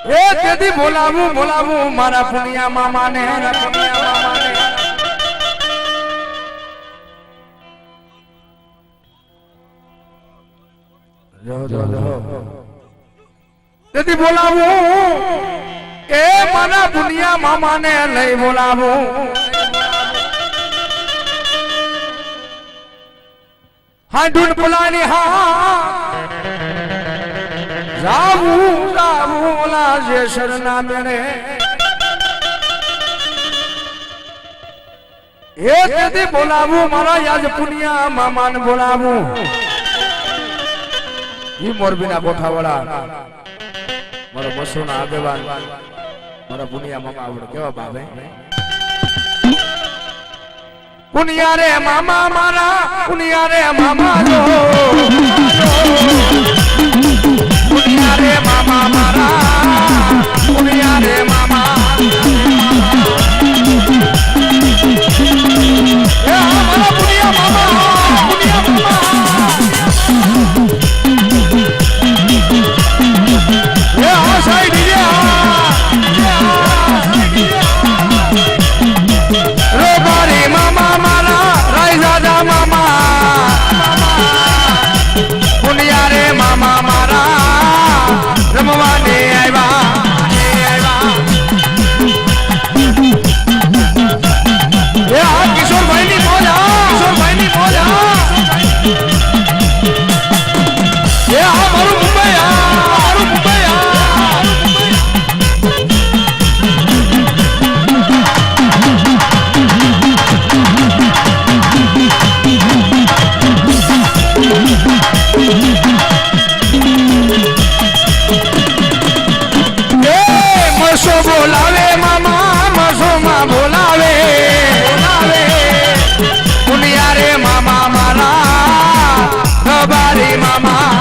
એ તેથી બોલાવું બોલાવું મારા પુનિયા મામાને તેથી બોલાવું એ મારા પુનિયા મામાને લઈ બોલાવું હા ઢૂંઢ પલાની હા જાવું જાવું લાજે શરના મેળે એ તેથી બોલાવું મારા યાદ પુનિયા મામાને બોલાવું ઈ મોરબીના કોઠાવાળા મારો બસોના આગેવાન મારા પુનિયા મામા આવડે કેવા બાબે પુનિયા રે મામા મારા પુનિયા રે મામા જો પુનિયા રે મામા મારા પુનિયા રે મામા એ મારા પુનિયા મામા પુનિયા મામા એ આ સાઈડ રે બારી મામા મારા રાઈ દાદા મામા પુનિયા રે મામા મારા રમવાને આવ્યા એ આ કિશોરભાઈ ની મોજા કિશોરભાઈ ની મોજા એ આ મારું મુંબઈ મારું મુંબઈ બોલાવે મામા મસોમાં બોલાવે પુનિયા રે મામા મારા રબારી મામા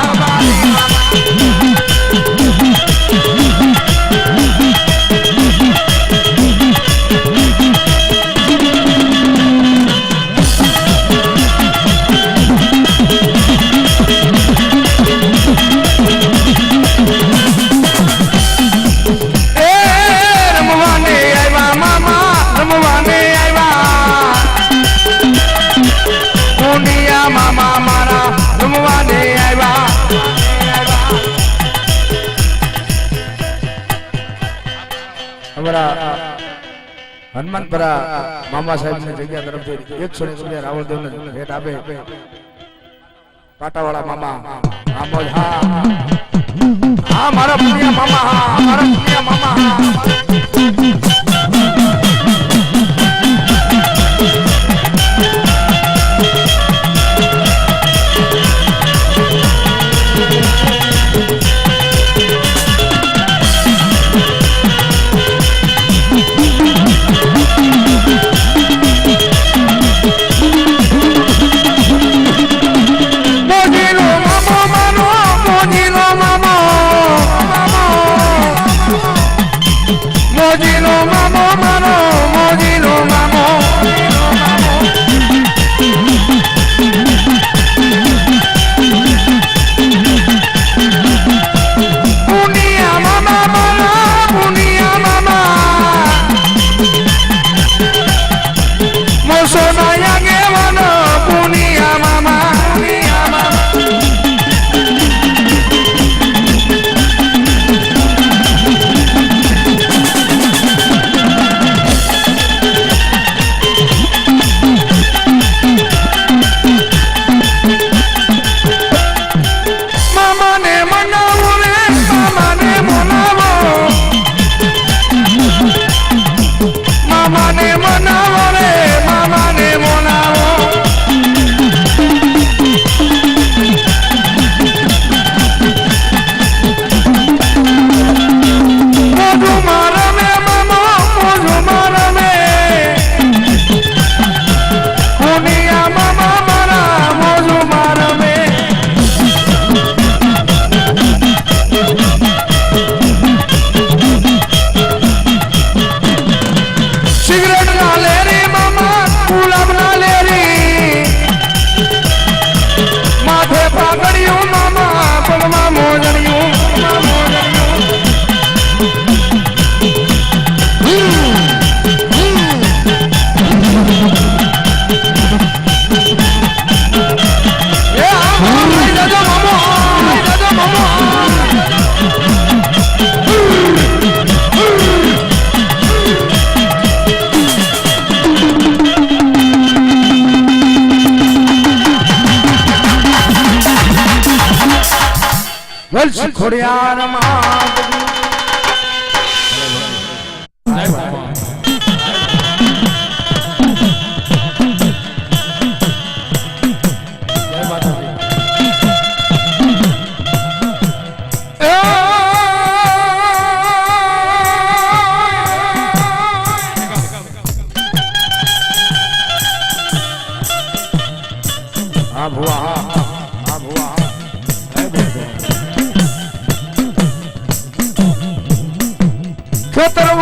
હનુમાનપરા મામા સાહેબ ની જગ્યા તરફથી 100 રૂપિયા રાવળદેવ ને ભેટ આપે પાટાવાળા મામા આમોજ હા મારા પુનિયા મામા હા મારા પુનિયા મામા હા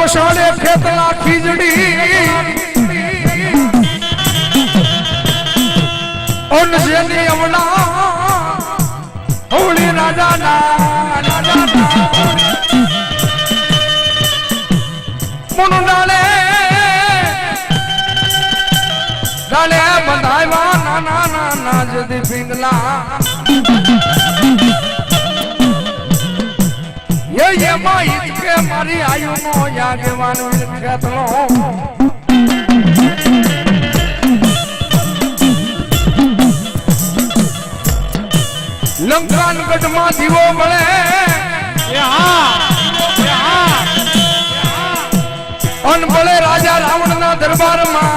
વસાડે ખેતલા ખીજડી ઓન જેની અમણા ઓળી રાજા ના મન ડાલે ડાલે બંધાયવા નાના નાના જદી પિંગલા ये माँ इसके मारी आयु नो यागवान विख्यातलो लंकान गढ़ में दीवो बळे अन बळे राजा रावण ना दरबार में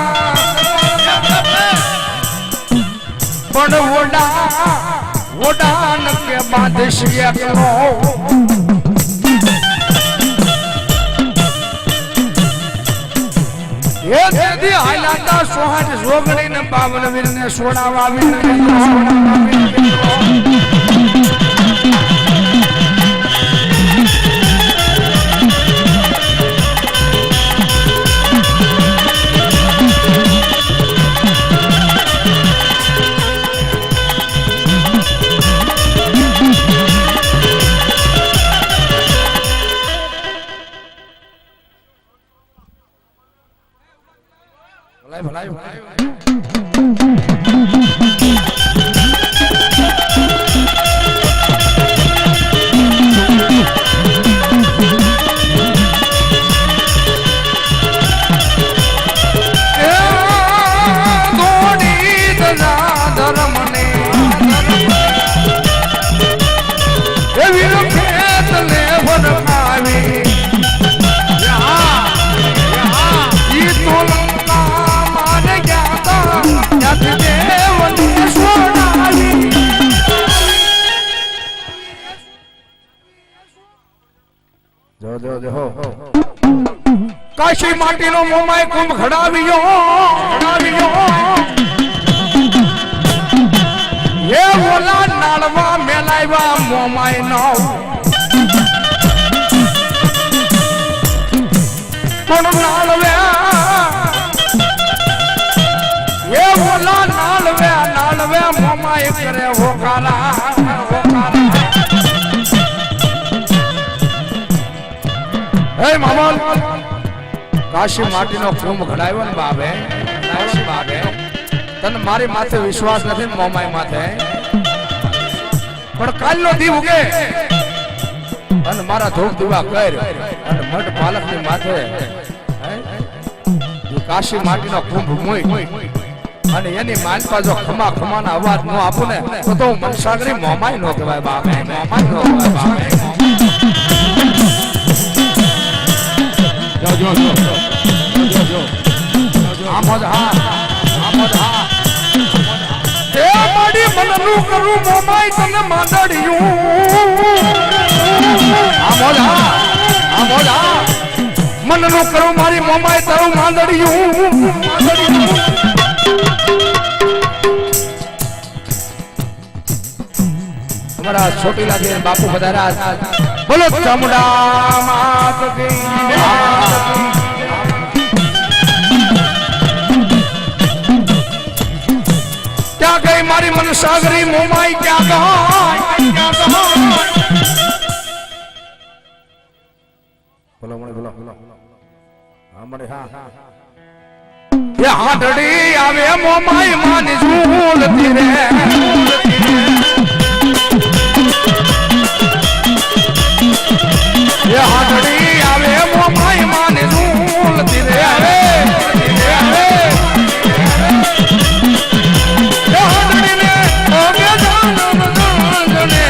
पण वोडान के बादशाह एकलो ये दीदी हालाता सोहाट जोगणी ने बावन वीर ने सोडावा वीर भलाई काशी माटी नो मोमाय कुंभ खड़ावियो ये बोला नालवा मेलायवा मोमाय नो कोण नालवे ये बोला नालवे मोमाय करे होकारा हे मामल काशी माटी नो कुंभ घડાયો ને બાબે કાશી બાબે તને મારી માથે વિશ્વાસ નથી ને મોમાઈ માથે પણ કાલનો દી ઉગે અને મારા ધૂપ દીવા કર અને મઠ પાલક ની માથે કાશી માટી નો કુંભ મોય અને એની માનપા જો ખમા ખમાના અવાજ નો આપું ને તો મનસાગરી મોમાઈ નો કહેવાય બાબે મોમાઈ નો કહેવાય બાબે જો આમોદ હા તે માડી મનનું કરું મોમાઈ તને માંદડિયું આમોદ હા મનનું કરું મારી મોમાઈ તારું માંદડિયું हमारा छोटी लागे बापू बधारा बोलो चामुंडा मात की क्या गई मारी मन सागरी मोमाई क्या बोलो बोलो हाँ मरे हाँ ये हाथड़ी आवे मोमाई मानी झूलती रे ये हाथड़ी आवे मोमाई माने झूलती रे आवे ये हाथड़ी ने ओगे जाने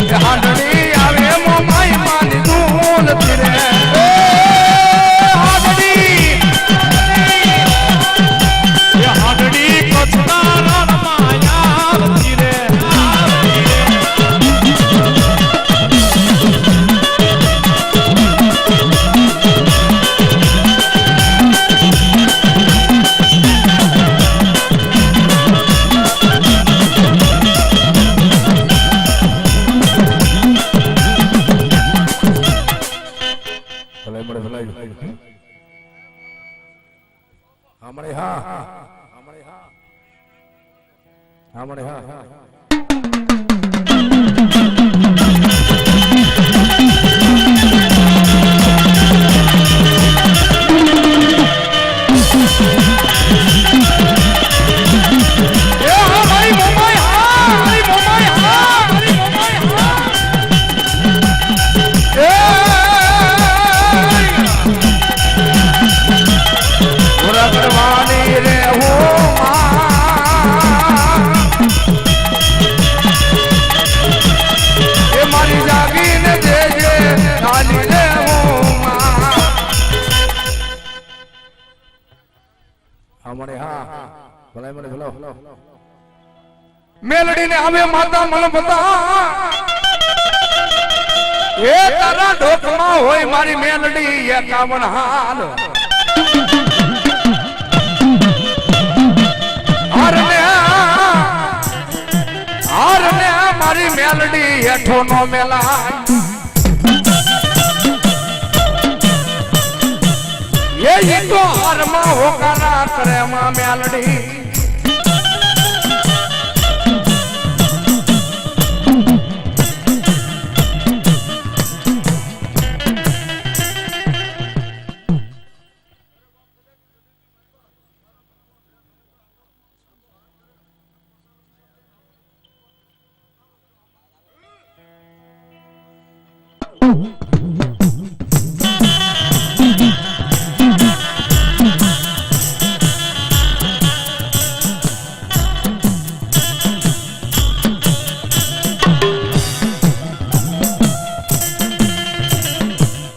ये हाथड़ी आवे मोमाई माने झूलती रे हाथड़ी कचरा माया रे હમણે હા હમણે હા હમણે હા મેલડી ને આવે માતા મન બતા એ તારા ઢોકમાં હોય મારી મેલડી 51 હાલ હારને મારી મેલડી હેઠો નો મેલા એ તો હારમાં હોકારા કરે માં મેલડી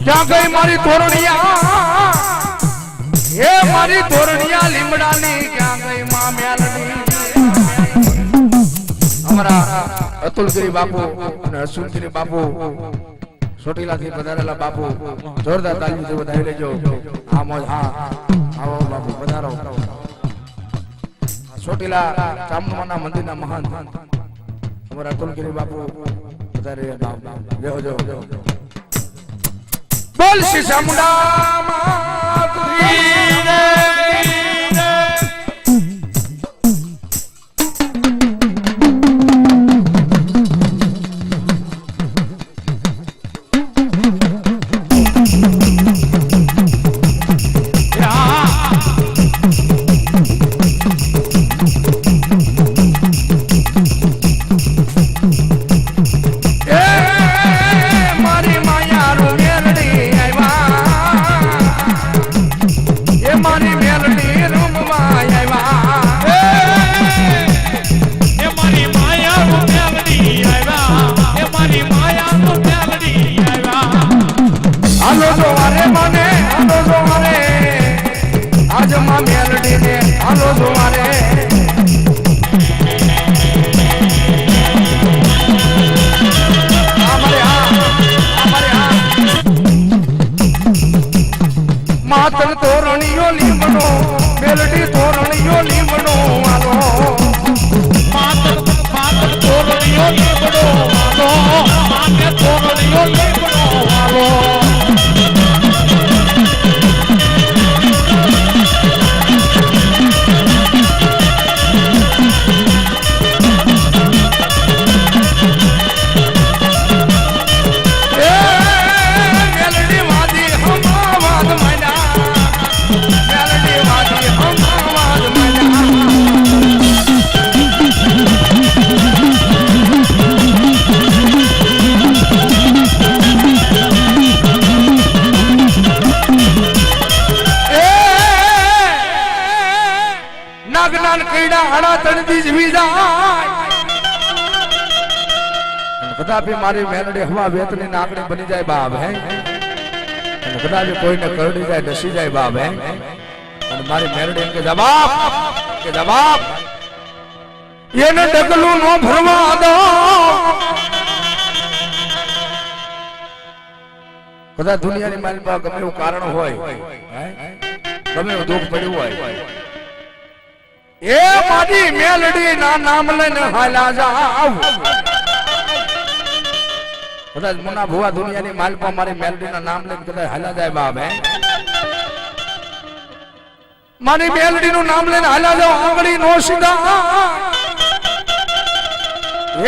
ક્યાં ગઈ મારી તોરણિયા એ મારી તોરણિયા લીમડાની ક્યાં ગઈ માં મેલડી અમારા અતુલગીરી બાપુ અને અશ્વિનગીરી બાપુ ચોટીલાથી પધારેલા બાપુ જોરદાર તાલીમથી વધાવી લેજો હા મોજ હા આવો બાપુ પધારો ચોટીલા ચામુંડાના મંદિરના મહાન અમારા અતુલગીરી બાપુ પધારે લેવો જો બોલ શ્રી ચામુંડા માત કી જય માતન તોરણીયો લીમડો મેલડી તોરણીયો લીમડો આલો માતન તોરણીયો લીમડો આલો માતે તોરણીયો લીમડો આલો કદાપી મારી મેલડી હવા વેતની નાકડી બની જાય બાપ હે અને કદાપી કોઈને કરડી જાય ડસી જાય બાપ હે અને મારી મેલડી કે જવાબ એને ડગલું નો ભરવા દો કદાચ દુનિયાની માલમાં ગમે એવું કારણ હોય ગમે એવું દુઃખ પડ્યું હોય એ મારી મેલડી ના નામ લઈને હાલા જાવ કદાચ મુના ભુવા દુનિયાની માલપા મારી મેલડી ના નામ લઈને કદાચ હાલા જાય બાપ હે મારી મેલડી નું નામ લઈને હાલ્યા જાઓ આંગળી નો સીધા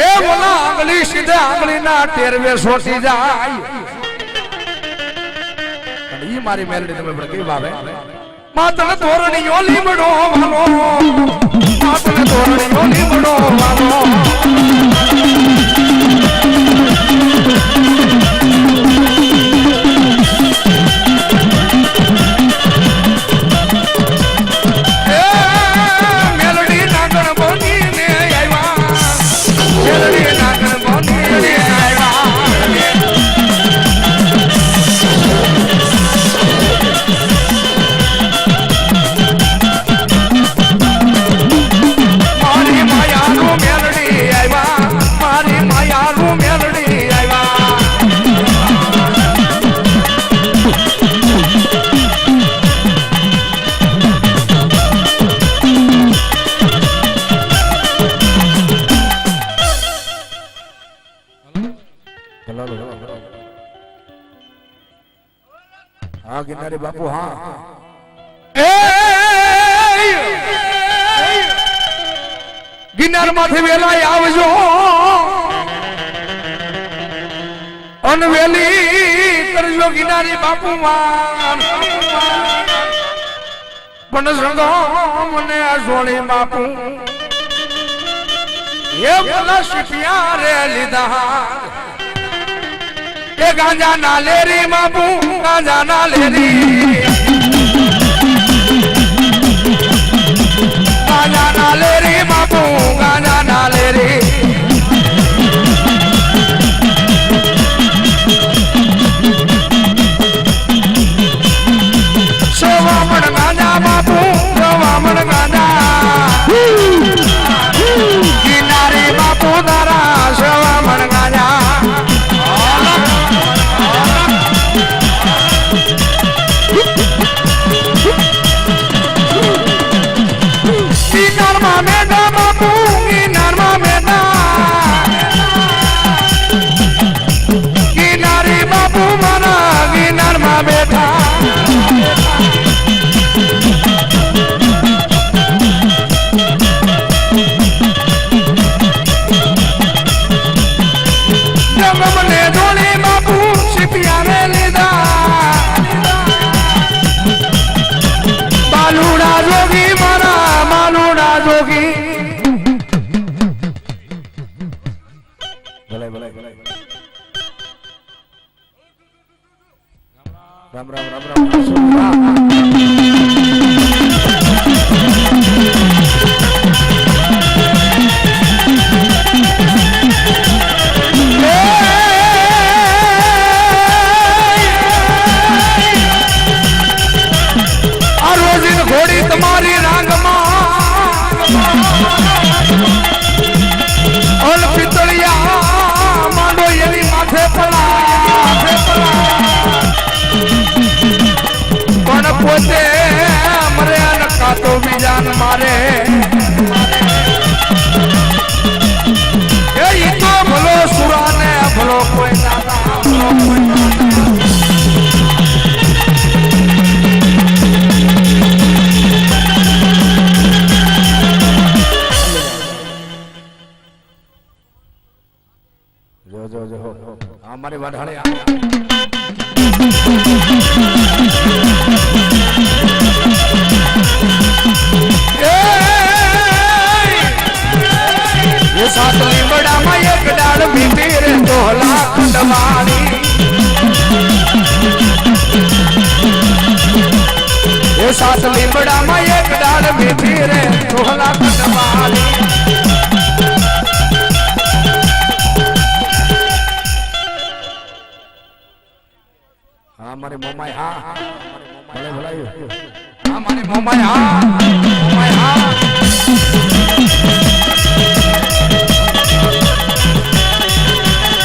એ બોલા આંગળી સીધે આંગળી ના ટેરવે સોટી જાય ઈ મારી મેલડી તમે પણ કઈ વાવે માતને તોરણી ઓલી બડો વાલો માતને તોરણી ઓલી બડો વાલો हाँ गिरनारी बापू हाँ गिरनार माथे वेला आवजो अनवेली करजो गिरनारी बापू मान बनस रंगो मने सोनी बापू ये बोला शिपिया रे लिदा ये गांजा नाले रे बाबू गांजा नाले रे गांजा नाले रे बाबू गांजा नाले रे सोवामण गांजा बाबू सोवामण गांजा किनारे बापू दारा सोवामण गांजा राम राम राम राम घोड़ी तुम्हारी रंग और पितलिया मांडो यली माथे पला पण पोते मरे नका तो बीजान मारे ये तो भलो सुरा ने भलो कोई दादा भलो कोई जो जो हो हमारे वाढाळे ये सातली बड़ा में एक डाल बीती रे तोला खंडवानी ये सातली बड़ा में एक डाल बीती रे तोला खंडवानी हमारे मोमाई हाँ भले भलाई हमारे मोमाई हाँ मोमाई हाँ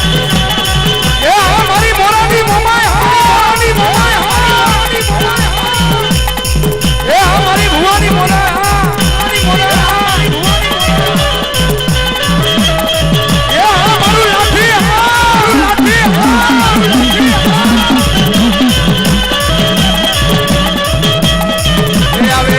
ये हमारी मोरानी मोमाई हाँ मोमाई हाँ ये हमारी भुवानी मोराई हाँ मोराई हाँ ये हमारी लाठी हाँ लाठी हाँ आवे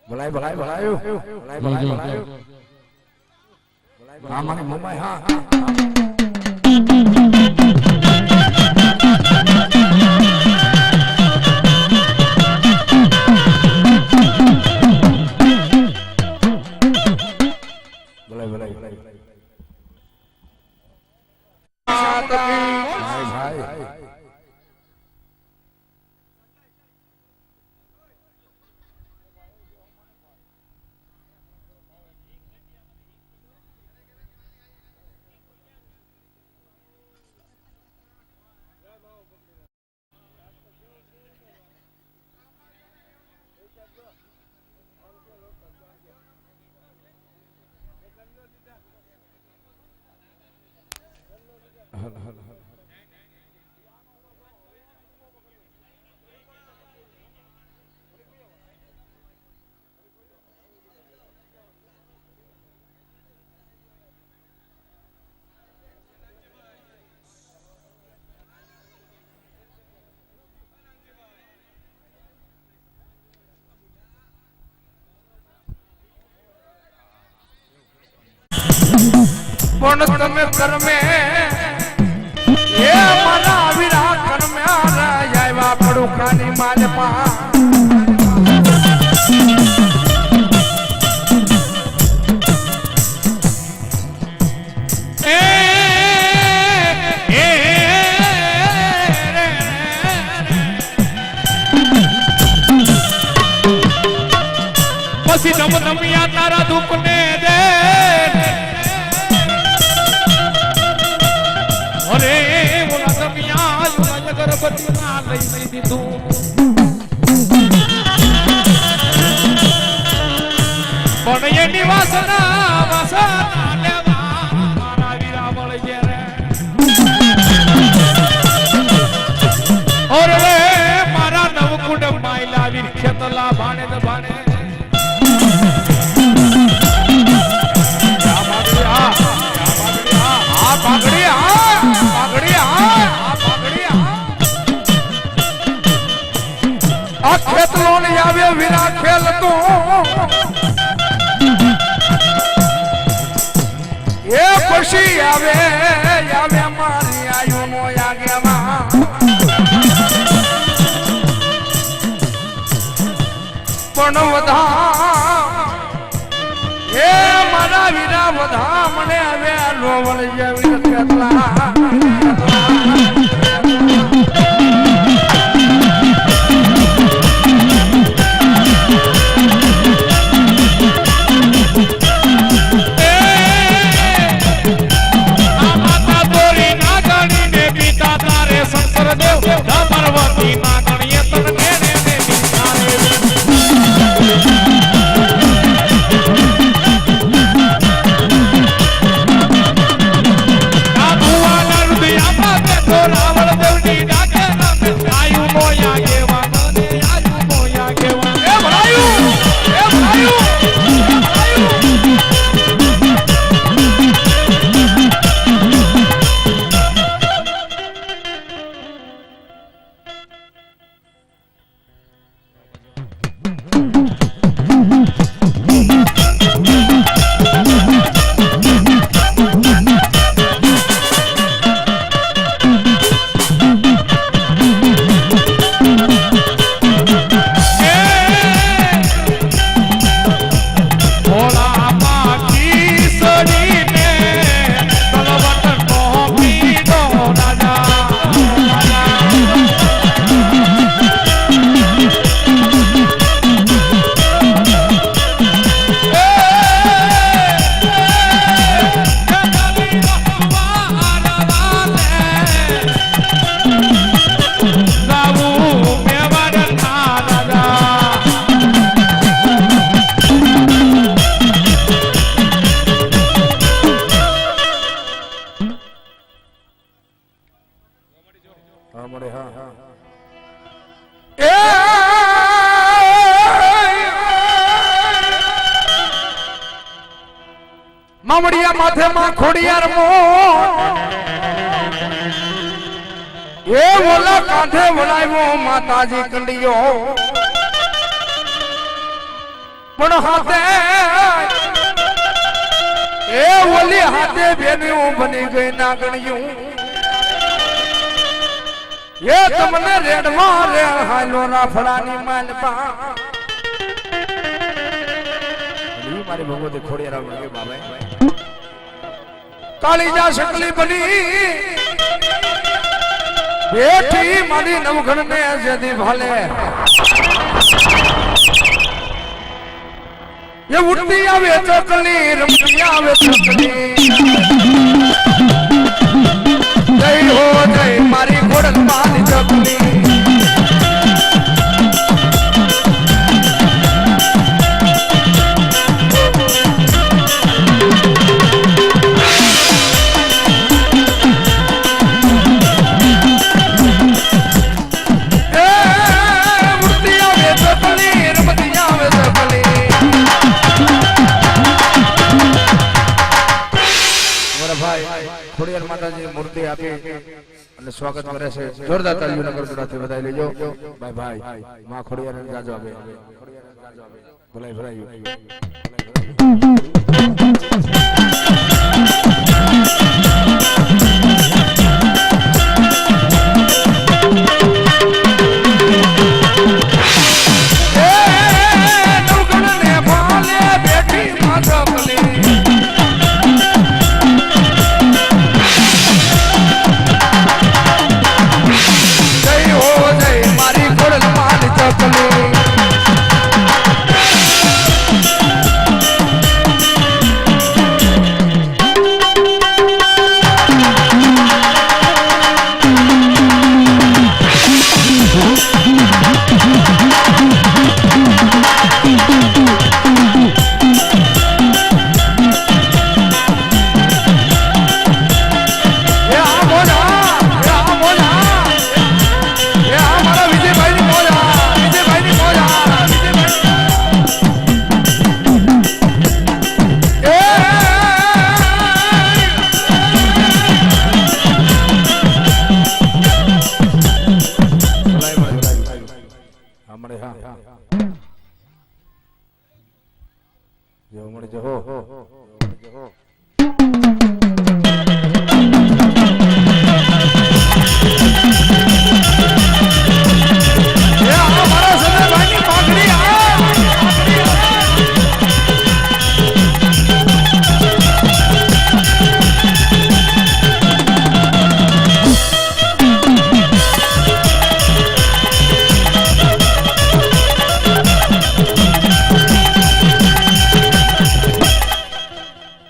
ભલાય ભલાય ભલાયો ભલાય ભલાય ભલાયો હા મારી મમ્માઈ હા હા પણ તમે કર્મે એ મના વિરા કર્મે આવ્યા પડુકાની માલમાં પછી નમ નમિયા તારા દુઃખ ને દે અરે ઓલા નમિયા ગર્ભવતી ના લઈ દીધું પણ એની વાસના લેવા મારા વીરા મળી ગયા રે ઓરે મારા નવકુંડ માયલા વીર ખેતલા ભાણે ને ભાણે ખેતલો ને આવ્યો વિરા ખેલ તો એ પછી આવે મારી આયુ નો આગેમાં પણ વધા એ મારા વિરા વધા મને હવે લોવલ જેવી ખેતલા મામડિયા માથે માં ખોડિયાર મોટ એ ઓલા કાંઠે વળાવ્યો માતાજી કંડિયો પણ હાથે એ ઓલી હાથે બેન્યું બની ગઈ નાગણિયું એ તમને રેડમાં રે હાલો રાફડાની માલપા મારી ભગવતી ખોડિયાર કે બાબા કાળીજા શકલી બની બેઠી મારી નવઘણ ને જદી ભાલે ये उठती आवे चकली रमती आवे चकली जय हो जय मारी घोड़ल माली चकली ખોડિયાર માતાજી મૂર્તિ આપી અને સ્વાગત કરે છે જોરદાર તાલીઓ નગર ગુડાથી વધાઈ લેજો ભાઈ ભાઈ માં ખોડિયાર ને જાજો આવે ભલાઈ ભલાઈ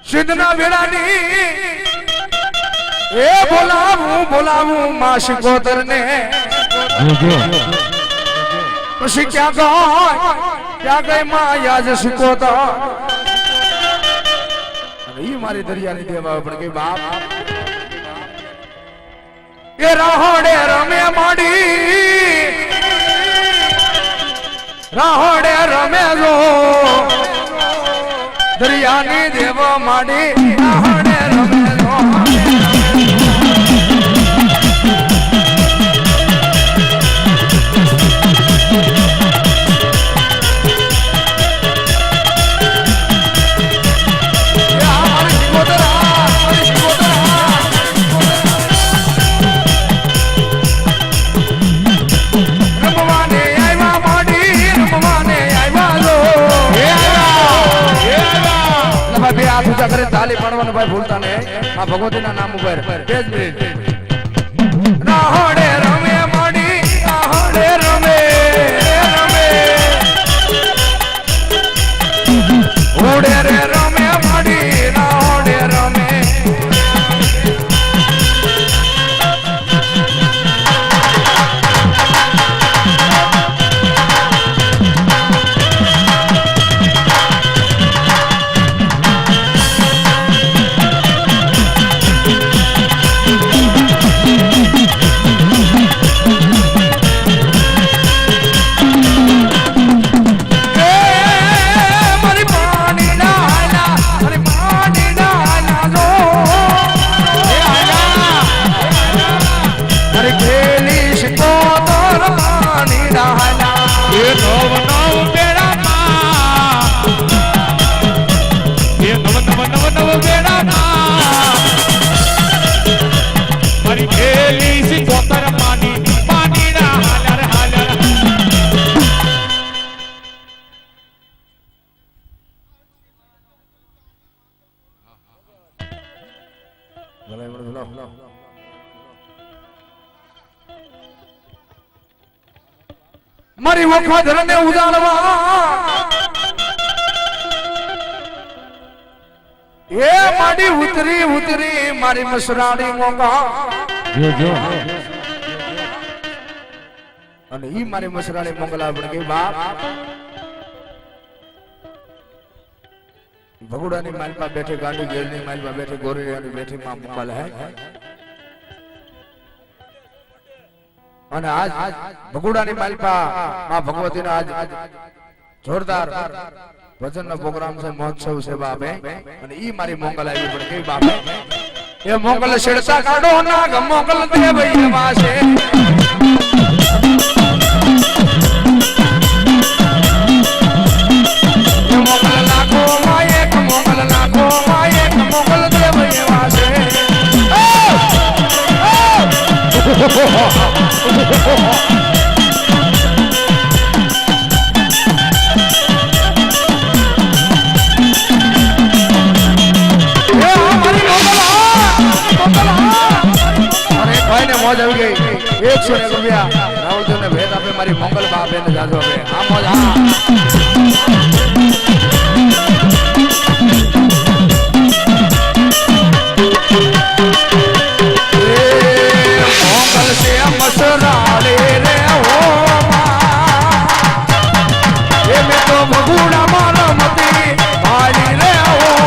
સિદ્ધના વેળાની એ બોલાવું માં શિકોતર ને પછી ક્યાં ગઈ માં યાજ શિકોતર અને ઈ મારી દરિયાની દેવા પણ કે બાપ એ રાહોડે રમે માડી રાહોડે રમે જો દરિયાની દેવ માડી રાહોડે રમે જો તાલી પાડવાનું ભાઈ ભૂલતા નહીં આ ભગવતીના નામ ઉપર તેજ મિનિટ રાહોડે રમે માડી રાહોડે રમે ઉડે રે રમે માડી રાહોડે રમે મારી વખોધરને ઉજાડવા એ માડી ઉતરી ઉતરી મારી મસરાણી મોંઘા અને ઈ મારી મસરાણી મોંગલા પણ કે બાપ ભગુડાની માલપા બેઠે ગાંડી ગેરની માલપા બેઠે ગોરીયાની બેઠી માં મોંગલ હે અને આજ ભગુડાની માલપા માં ભગવતીના આજ જોરદાર ભજનનો પ્રોગ્રામ છે મહોત્સવ છે બાપ અને ઈ મારી મોંગલ આવી પણ કે બાપ એ મોંગલ શેડસા કાઢો ના ગ મોંગલ દે ભઈ વાસે મોજ આવી ગઈ 100 રૂપિયા રાહુલજી ને ભેટ આપે મારી મોંગલ બાપ એને જાજો હવે આ મોજ આ મોંગલ સે મસરાડે રે હો એ મે તો ભગુડા મારા મતી ભાડી રે હો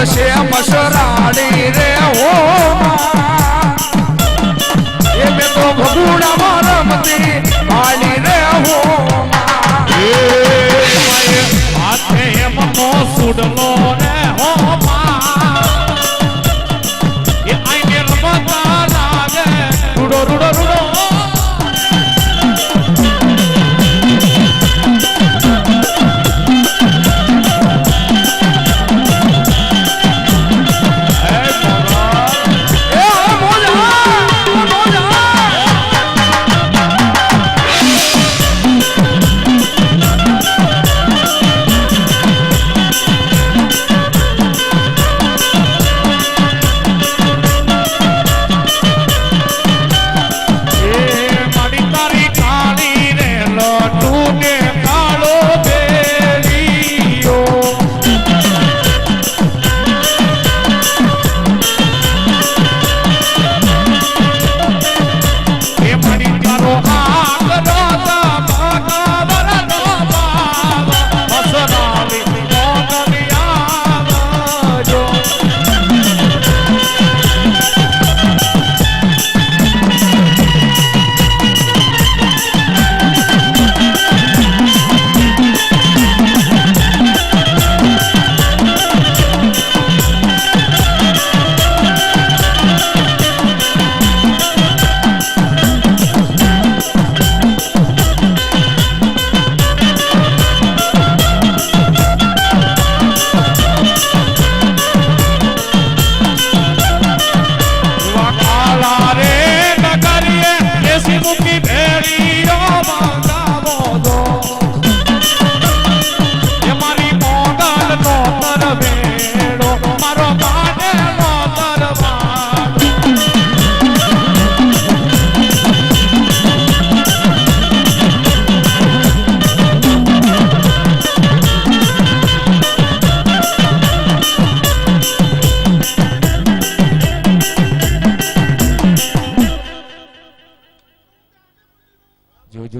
છે મસરાડી રે હો એ મે તો ભગુડા મારા મતી ભાડી રે હો એ હાથે એમનો સુડલો રે હો એ આઈને રમતા લાગે રૂડો રૂડો રૂડો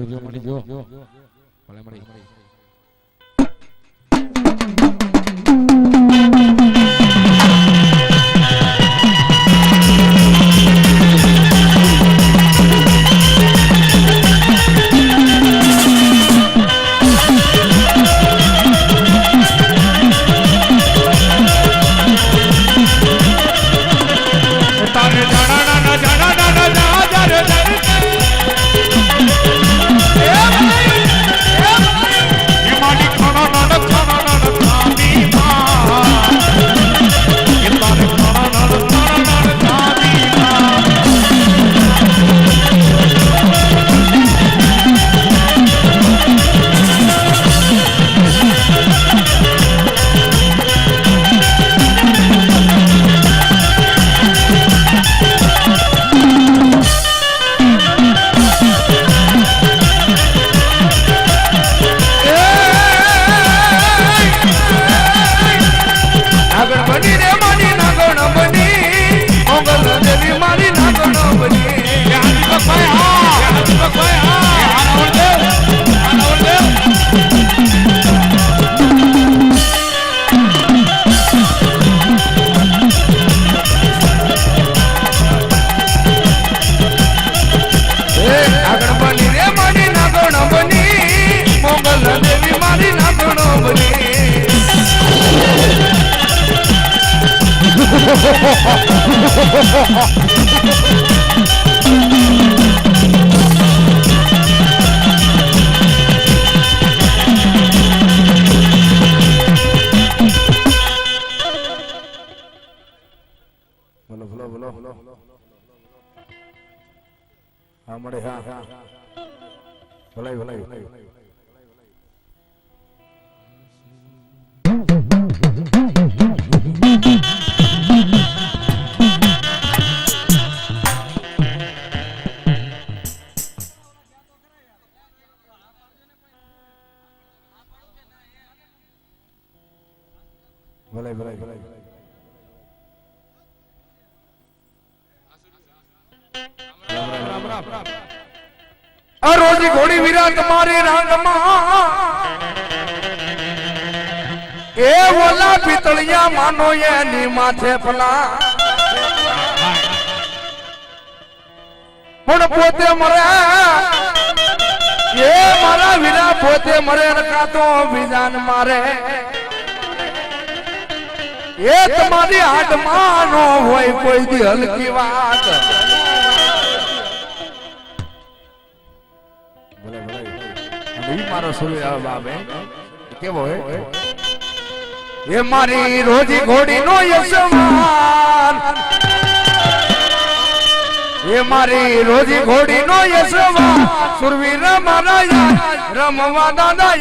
જો મળી જો મળી તારે જાણા ના જાણા ના બોલો હા મળે હા ભલાઈ ભલાઈ ભલાઈ ભલાઈ ભલાઈ રોજી ઘોડી વિરાટ મારી રાંગમાં એ ઓલા પિતળિયા માનો એની માથે ફલા પણ પોતે મરે એ મારા વીરા પોતે મરે કાતો બીજાન મારે એ તમારી હાથમાં નો હોય કોઈ દી હલકી વાત મારો સૂર્ય બાબે કેવો હે એ મારી રોજી ઘોડી નો યશવાન એ મારી રોજી ઘોડી નો યશવાન સુરવીર મારા રમવા દાદા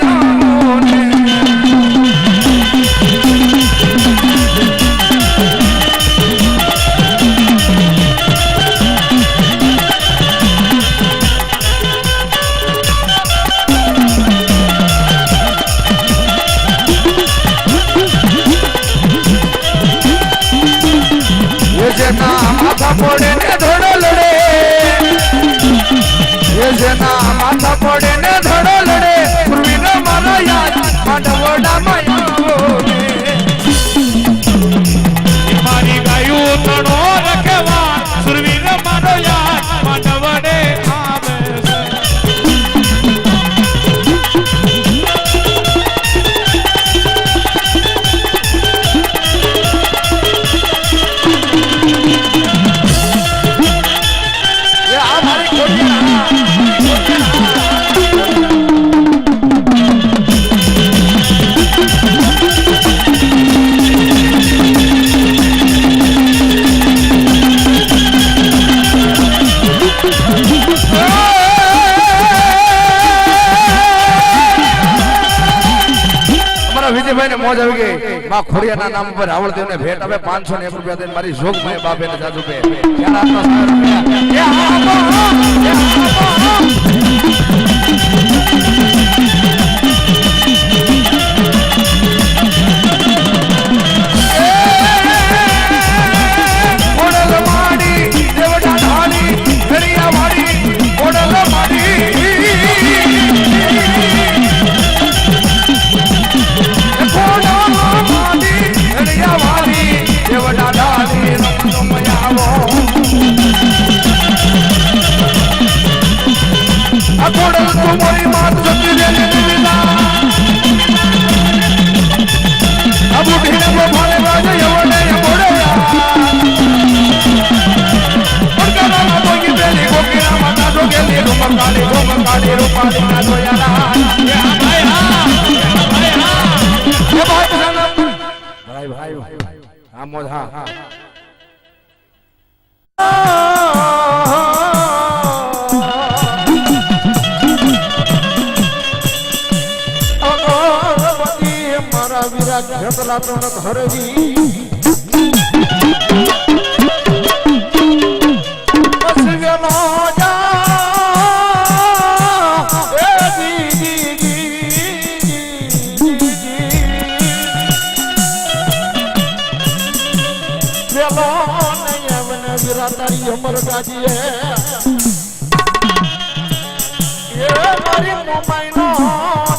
માથા પડે ને ધડો લડે એ જેના માથા પડે ને ધડો લડે પૂર્વીનો મારા યાદ માંડવડા મારી ગાયું તણો રખવા સુરવીર મારો યાદ માંડવડે આવે વિજયભાઈ ને મોજ આવી ગઈ માં ખોડિયાના નામ પર રાવળદેવ ને ભેટ હવે 501 રૂપિયા દઈને મારી જોગભાઈ બાપે ને જાજુ પે तुम्हारी मात सत्य देने मिला अब उठने को भाले बाजे यवने यमोड़या और करा ना तो की बेली को किरा माता तो के लिए रूपकाली ना तो यारा ये बात जाना भाई हां मोद हां घेतला तोंडात हरवी बसवेलो जा ए जी वेलो नहीं बने विरातारी अमर गाजीए ये मारी मोबाइलो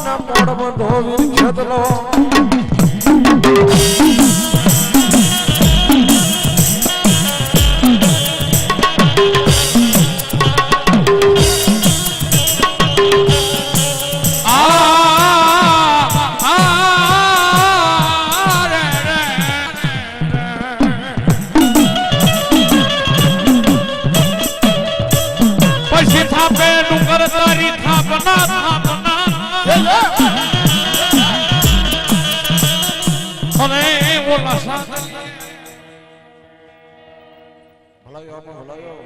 न मोड़ बंधो वीर घेतलो પછી થાપે ડુંગર તારી થાપના થાપના અને ઓલા ભલાયો આમાં ભલાયો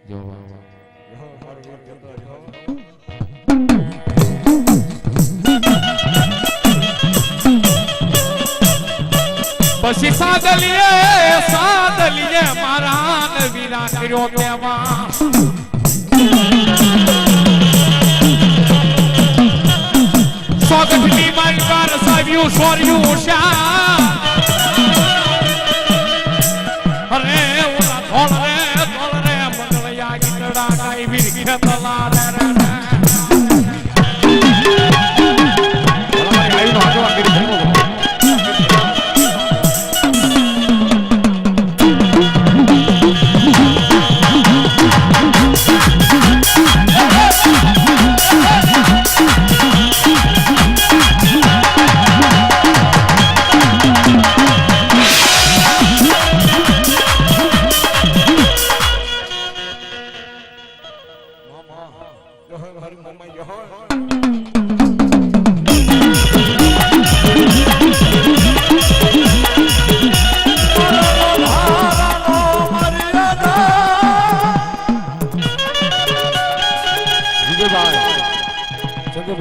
જો મારો વીર જતો રહ્યો પછી સાદલીએ મારા નવીરા કર્યો તેમાં સ્વાગતની મારી કાર સાવ્યું સોર્યું શા અરે ઓલા ધોળ રે મંગળયા ગીતડા ગાઈ વીર ખેતલા રે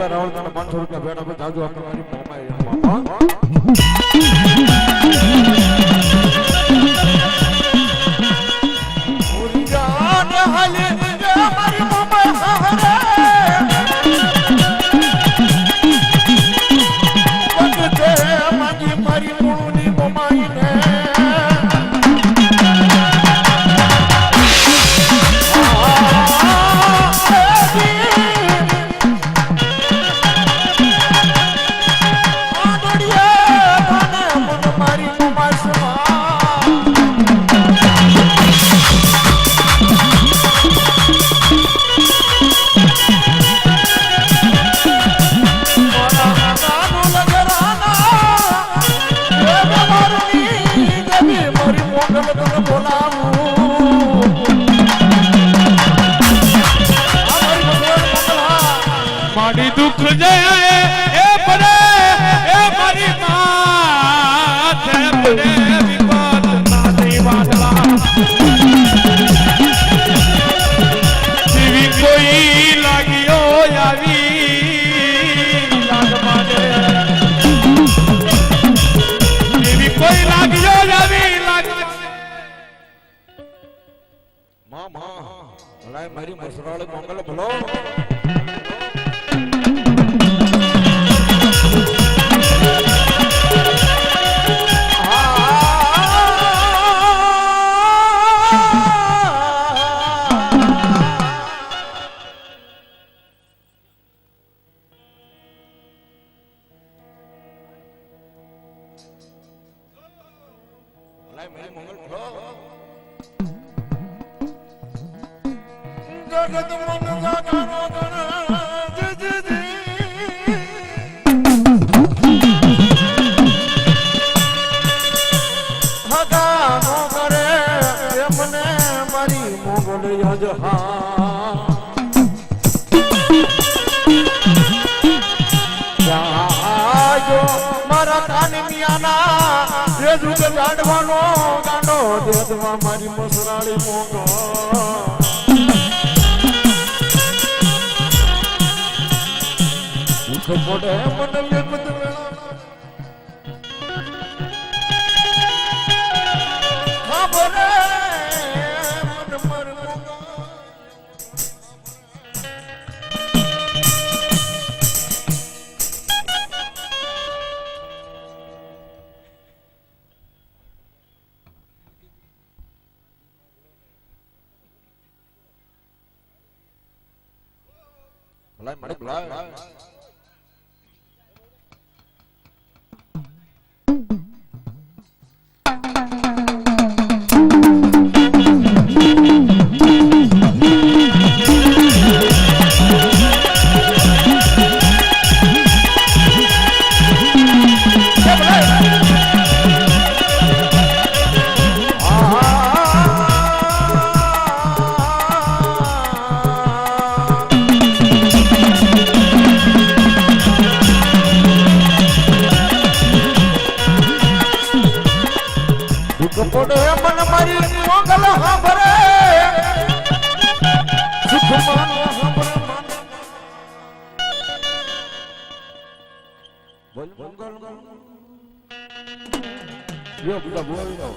રાવણ 500 રૂપિયા ભેટ આપે જાજુ આપણે મારી મારી દુઃખ જાય એ પડે એ મારી માથે પડે વિપત નાની વાદળા જીવી કોઈ લાગ્યો આવી લાગ માને જીવી કોઈ લાગ્યો આવી લાગ માં ભલાય મારી મસરાળે મંગલ ભલો મેરી મંગલ ભલો જગત મન જાગરો હગાનો કરે મને મારી મોગલ યજહા જાજો મારા કાની મિયાના એ જુગ લાડવાનો ગાંડો દેદવા મારી મસરાળી મોગો પડે મને લેપત હા બોલે મન મર ભલાય મળે ભલાય પડે મન મારી મોગલ સાંભળે સુખમાં સાંભળે બોલ મંગલ યો બીજા બોલ યો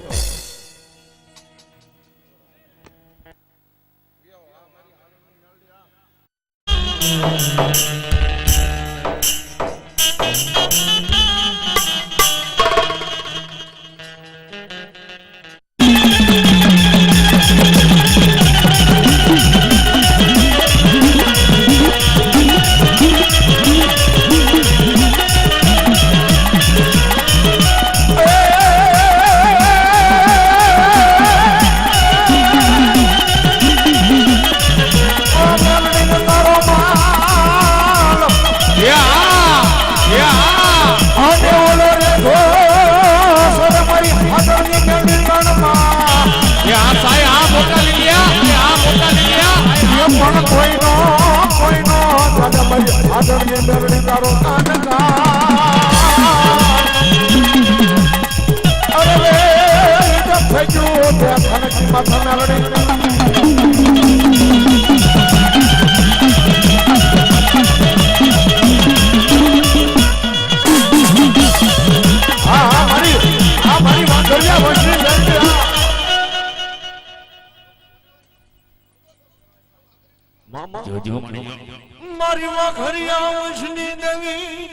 મારી વાઘરિયા વંશની દેવી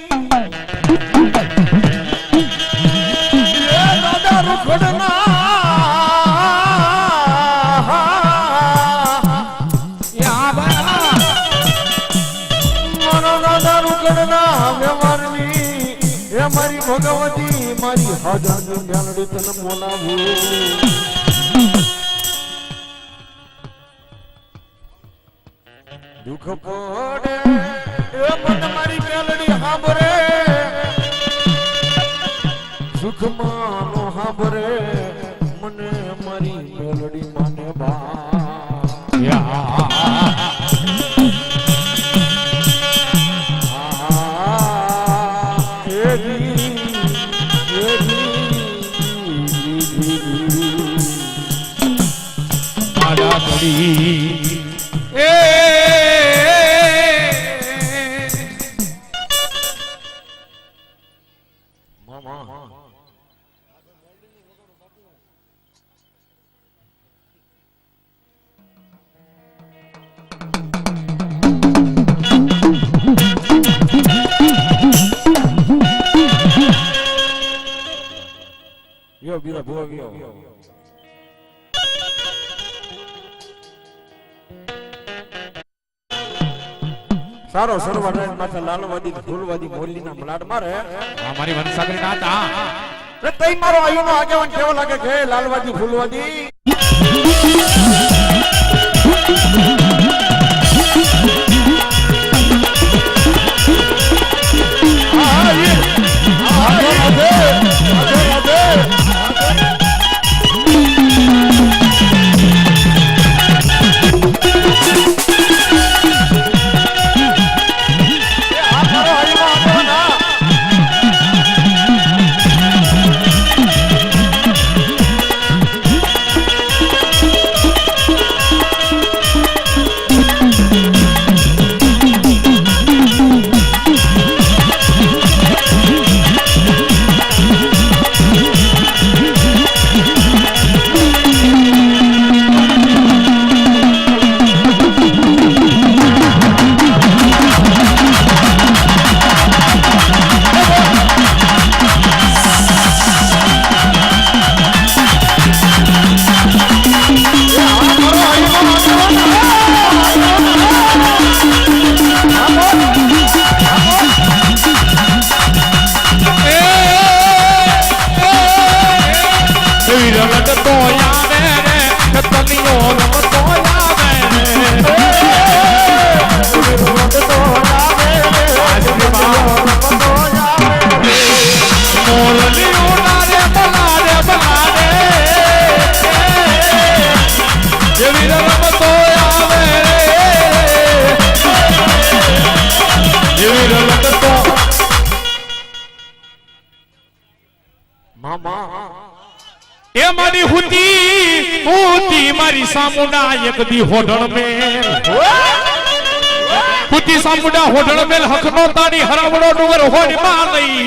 દાદા રૂખડના મારો દાદા રૂખડના વ્યવહારની એ મારી ભગવતી મારી હાજરની જ્ઞાનડી તને બોલાવું દુઃખ પડે એ મન મારી મેલડી સાંભળે સુખમાં નો સાંભળે મને મારી મેલડી માને યો બીરા ભોગયો સારો સરવાડા માથે લાલવાદી ફૂલવાદી મોરલીના મલાડ મારે અમારી વંશાગરી નાતા રે તઈ મારો આયુનો આગેવાન કેવો લાગે કે લાલવાદી ફૂલવાદી એ મારી હુતી મારી સામુના એક દી હોઢણ મેલ હુતી સામુના હોઢણ મેલ હકનો તારી હરાવડો ડુંગર હોડમાં લઈ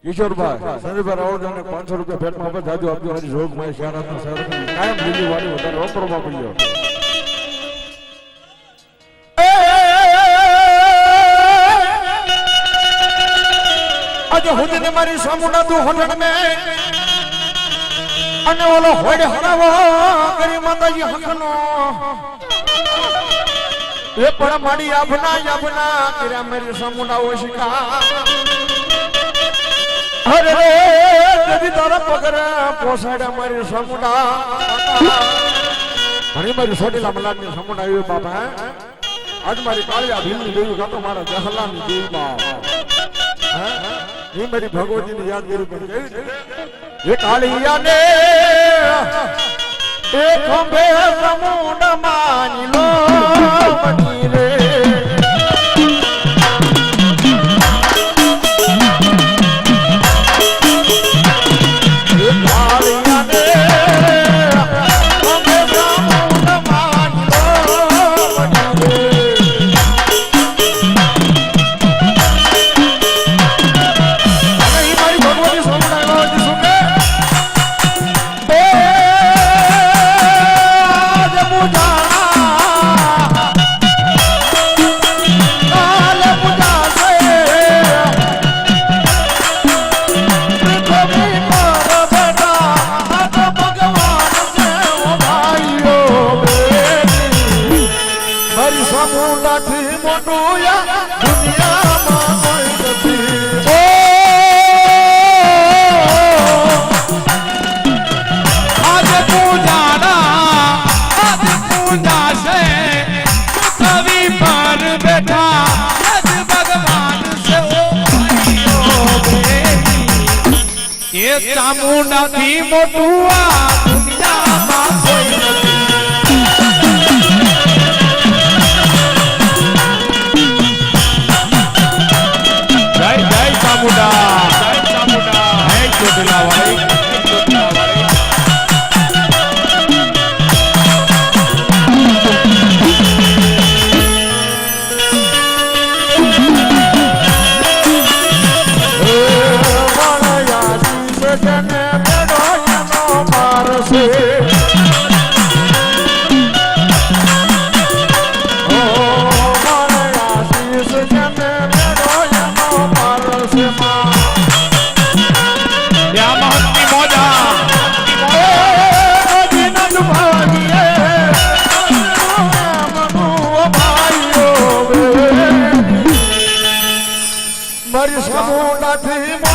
કિશોરભાઈ સંજયભાઈ રાવળજાને 500 રૂપિયા ભેટમાં આપે જાજો આપજો મારી જોગ માં શારાતના શહેરમાં કાયમ લીલી વાળી વધારે ઓપરોમાં પડ્યો આજે હુદને મારી સામુના તું હોડણ મે અને ઓલો હોડે હરાવો કરી માતાજી હકનો એ પણ મારી આભના કર્યા મારી સામુના ઓશિકા અરે રે કદી તારા પગર પોસાડ્યા મારી સામુના ઘણી મારી સોટેલા મલાડની સામુના આવ્યો બાપા આજ મારી કાળિયા ભીલની દેવી કાતો મારા જહલાની દેવી માં એ મારી ભગવતીની યાદ કરી એ કાળિયા ને એ ખંભે સમુના માની લો બની રે ચામુંડાથી મોટું આ દુનિયામાં કોઈ નથી જય જય ચામુંડા હે ચોટીલા વાળી મારી સામુનાથી